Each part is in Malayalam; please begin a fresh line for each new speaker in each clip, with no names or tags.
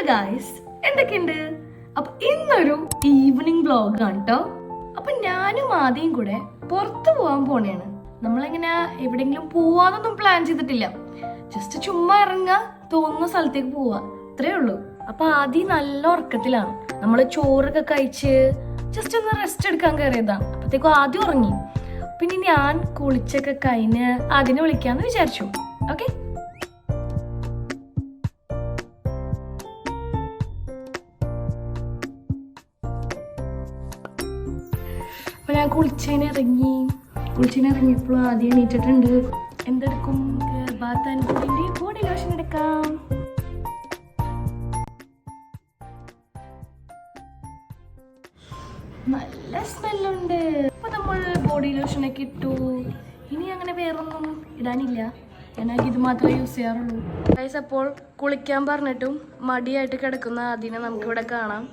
ഗായ്സ്, എന്തൊക്കെയുണ്ട്? അപ്പൊ ഇന്നൊരു ഈവനിങ് വ്ലോഗ് ആണ് കേട്ടോ. അപ്പൊ ഞാനും ആദ്യം കൂടെ പുറത്തു പോവാൻ പോണേണ്. നമ്മളെങ്ങനെ എവിടെയെങ്കിലും പോവാന്നൊന്നും പ്ലാൻ ചെയ്തിട്ടില്ല. ജസ്റ്റ് ചുമ്മാ ഇറങ്ങാ, തോന്നുന്ന സ്ഥലത്തേക്ക് പോവാ, അത്രേ ഉള്ളൂ. അപ്പൊ ആദ്യം നല്ല ഉറക്കത്തിലാണ്. നമ്മള് ചോറൊക്കെ കഴിച്ച് ജസ്റ്റ് ഒന്ന് റെസ്റ്റ് എടുക്കാൻ കയറിയതാണ്. അപ്പത്തേക്കും ആദ്യം ഉറങ്ങി. പിന്നെ ഞാൻ കുളിച്ചൊക്കെ കഴിഞ്ഞ് അതിനെ വിളിക്കാന്ന് വിചാരിച്ചു. ഓക്കെ, അപ്പൊ ഞാൻ കുളിച്ചതിനിറങ്ങിയപ്പോൾ ആദ്യം എണീറ്റിട്ടുണ്ട്. എന്തെടുക്കും? ബോഡി ലോഷൻ എടുക്കാം. നല്ല സ്മെല്ലുണ്ട്. അപ്പൊ നമ്മൾ ബോഡി ലോഷനൊക്കെ ഇട്ടു. ഇനി അങ്ങനെ വേറൊന്നും ഇടാനില്ല. ഞാനാക്കി ഇത് മാത്രമേ യൂസ് ചെയ്യാറുള്ളൂ. ഗൈസ്, അപ്പോൾ കുളിക്കാൻ പറഞ്ഞിട്ടും മടിയായിട്ട് കിടക്കുന്ന അതിനെ നമുക്കിവിടെ കാണാം.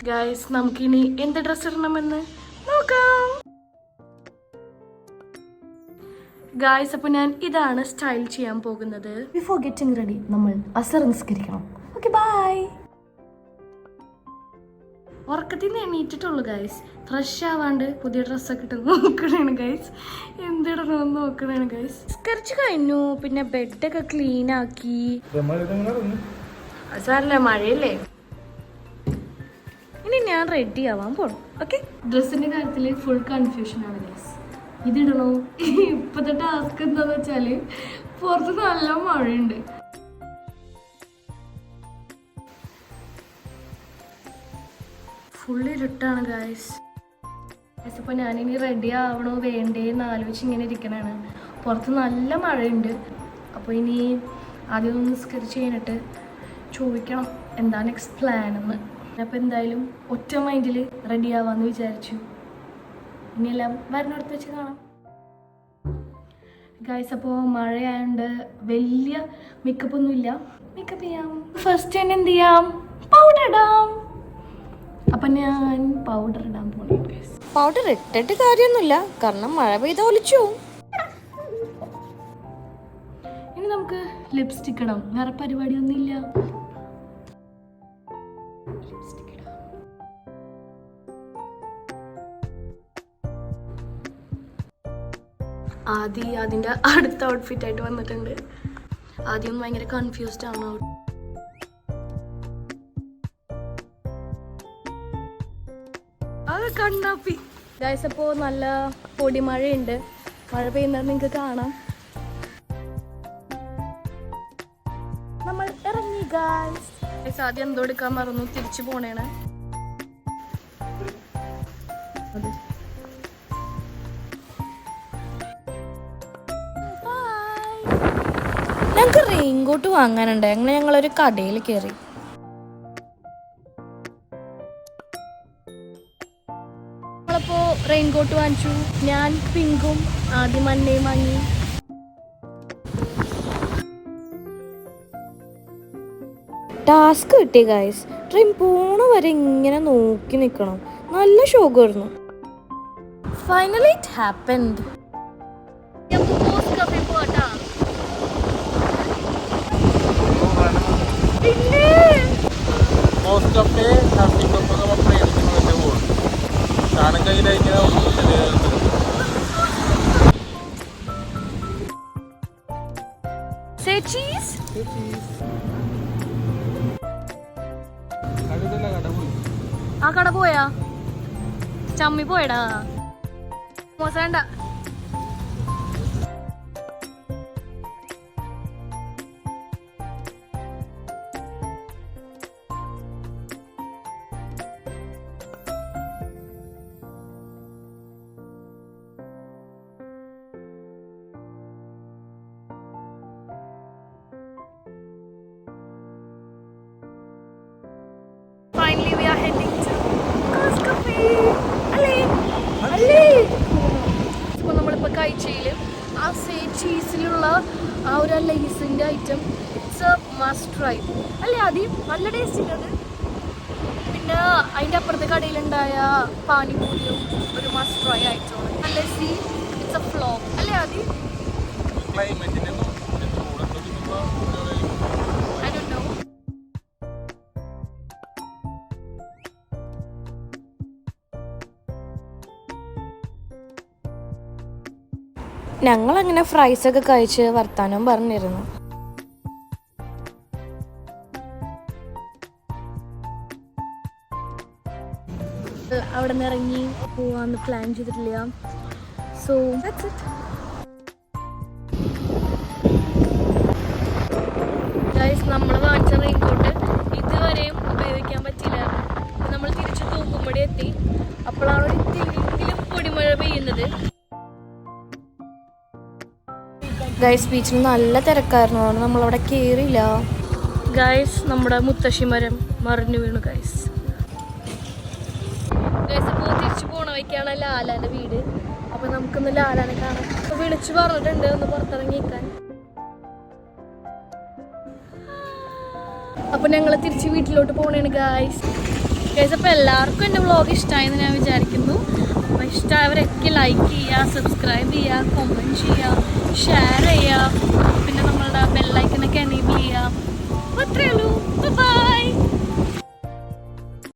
ഗൈസ്, നമുക്കിനി എന്ത് ഡ്രസ് ഇടണമെന്ന് നോക്കാം. ഗൈസ്, അപ്പൊ ഞാൻ ഇതാണ് സ്റ്റൈൽ ചെയ്യാൻ പോകുന്നത്. ബിഫോർ ഗെറ്റിംഗ് റെഡി നമ്മൾ അസർ നിസ്കരിക്കണം. Okay, bye. ഉറക്കത്തിൽ നിന്ന് എണീറ്റിട്ടുള്ളൂ ഗൈസ്. ഫ്രഷ് ആവാണ്ട് പുതിയ ഡ്രസ്സൊക്കെ ഇട്ട് നോക്കണേണ് ഗൈസ്. എന്തിടണമെന്ന് നോക്കണേണ് ഗൈസ്. നിസ്കരിച്ച് കഴിഞ്ഞു. പിന്നെ ബെഡൊക്കെ ക്ലീൻ ആക്കി. സാറല്ല, മഴയല്ലേ. ഇനി ഞാൻ റെഡി ആവാൻ പോണം. ഓക്കെ, ഡ്രസ്സിന്റെ കാര്യത്തിൽ ഫുൾ കൺഫ്യൂഷൻ ആണ് ഗൈസ്. ഇതിടണോ? ഇപ്പത്തെ ടാസ്ക് എന്താന്ന് വെച്ചാല് പുറത്ത് നല്ല മഴയുണ്ട്. ഫുൾ ഇരുട്ടാണ് ഗൈസ്. അപ്പൊ ഞാനിനി റെഡി ആവണോ വേണ്ടേന്ന് ആലോചിച്ച് ഇങ്ങനെ ഇരിക്കണാണ്. പുറത്ത് നല്ല മഴയുണ്ട്. അപ്പോൾ ഇനി ആദ്യം ഒന്ന് നിസ്കരിച്ച് കഴിഞ്ഞിട്ട് ചോദിക്കണം എന്താ നെക്സ്റ്റ് പ്ലാൻ എന്ന്. അപ്പോൾ എന്തായാലും ഒറ്റ മൈൻഡിൽ റെഡി ആവാന്ന് വിചാരിച്ചു. ഇനിയെല്ലാം വരുന്നിടത്ത് വെച്ച് കാണാം ഗൈസ്. അപ്പോൾ മഴയായതുകൊണ്ട് വലിയ മേക്കപ്പ് ഒന്നുമില്ല. മേക്കപ്പ് ചെയ്യാം. ഫസ്റ്റ് തന്നെ എന്ത് ചെയ്യാം? പൗഡർ ഇടാം. അപ്പം ഞാൻ പൗഡർ ഇടാൻ പോണേ ഗൈസ്.
പൗഡർ ഇട്ടിട്ട് കാര്യമൊന്നുമില്ല, കാരണം മഴ പെയ്ത ഒലിച്ചു.
ഇനി നമുക്ക് ലിപ്സ്റ്റിക് ഇടാം. വേറെ പരിപാടിയൊന്നും ഇല്ല. ആദ്യം അതിൻ്റെ അടുത്ത ഔട്ട്ഫിറ്റ് ആയിട്ട് വന്നിട്ടുണ്ട്. ആദ്യം ഭയങ്കര കൺഫ്യൂസ്ഡ് ആണ്. അത് കണ്ണാപ്പി ഗൈസ്. അപ്പോൾ നല്ല പൊടിമഴയുണ്ട്. മഴ പെയ്യുന്നത് നിങ്ങൾക്ക് കാണാം. നമ്മൾ ഇറങ്ങി ഗൈസ്. ആദ്യം എന്തോ എടുക്കാൻ മറന്നു, തിരിച്ചു പോണേണ്.
ഞങ്ങൾക്ക് റെയിൻകോട്ട് വാങ്ങാനുണ്ട്. അങ്ങനെ ഞങ്ങളൊരു കടയിൽ കയറി.
നമ്മളപ്പോൾ റെയിൻകോട്ട് വാങ്ങിച്ചു. ഞാൻ പിങ്കും ആദ്യം മഞ്ഞയും വാങ്ങി.
ടാസ്ക് കിട്ടി ഗൈസ്. ട്രെയിൻ പോണ വരെ ഇങ്ങനെ നോക്കി നിൽക്കണം. നല്ല ഷോക്കായിരുന്നു.
Finally it happened. ആ കട പോയാ? ചമ്മി പോയടാ. മോശണ്ട. Finally, we are heading to Cos Cafe. അപ്പോൾ നമ്മളിപ്പോൾ കഴിച്ചതിൽ ആ ചീസിലുള്ള ആ ഒരു ലേസിൻ്റെ item it's a must try അല്ലേ? ആദ്യം നല്ല ടേസ്റ്റ് ഉണ്ട് അത്. പിന്നെ അതിൻ്റെ അപ്പുറത്തെ കടയിലുണ്ടായ പാനിപൂരിയും ഒരു മസ്റ്റ് ട്രൈ ആയിട്ടാണ്. നല്ല ഇറ്റ്സ് എ ഫ്ലോപ്പ് അല്ലേ? ആദ്യം I don't know.
ഞങ്ങളങ്ങനെ ഫ്രൈസൊക്കെ കഴിച്ച് വർത്താനം പറഞ്ഞിരുന്നു.
അവിടെ നിന്ന് ഇറങ്ങി പോവാന്ന് പ്ലാൻ ചെയ്തിട്ടില്ല. So that's it guys. നമ്മൾ വാങ്ങിച്ച റെയിൻകോട്ട് ഇതുവരെയും ഉപയോഗിക്കാൻ പറ്റില്ല. നമ്മൾ തിരിച്ച് തൂക്കുമ്പടി എത്തി. അപ്പോഴാണ് ഒരു ഇത്തിരിയെങ്കിലും പൊടിമഴ പെയ്യുന്നത്.
ഗൈസ് ബീച്ചിൽ നല്ല തിരക്കായിരുന്നു, അതുകൊണ്ട് നമ്മളവിടെ കയറിയില്ല.
ഗൈസ് നമ്മുടെ മുത്തശ്ശി മരം മറിഞ്ഞു വീണു ഗൈസ്. ഗൈസ് അപ്പോൾ തിരിച്ചു പോണ വയ്ക്കാണ് ലാലാൻ്റെ വീട്. അപ്പോൾ നമുക്കൊന്ന് ലാലാനെ കാണാം. അപ്പോൾ വിളിച്ചു പറഞ്ഞിട്ടുണ്ട് ഒന്ന് പുറത്തിറങ്ങിക്കാൻ. അപ്പോൾ ഞങ്ങൾ തിരിച്ച് വീട്ടിലോട്ട് പോകണേണ് ഗൈസ്. ഗൈസ് അപ്പോൾ എല്ലാവർക്കും എൻ്റെ വ്ളോഗ് ഇഷ്ടമായെന്ന് ഞാൻ വിചാരിക്കുന്നു. അപ്പോൾ ഇഷ്ടമായവരൊക്കെ ലൈക്ക് ചെയ്യുക, സബ്സ്ക്രൈബ് ചെയ്യുക, കമൻറ്റ് ചെയ്യുക, ഷെയർ ചെയ്യുക, പിന്നെ നമ്മളുടെ ബെല്ലൈക്കനൊക്കെ എനേബിൾ ചെയ്യുക. അപ്പോൾ അത്രയേ ഉള്ളൂ.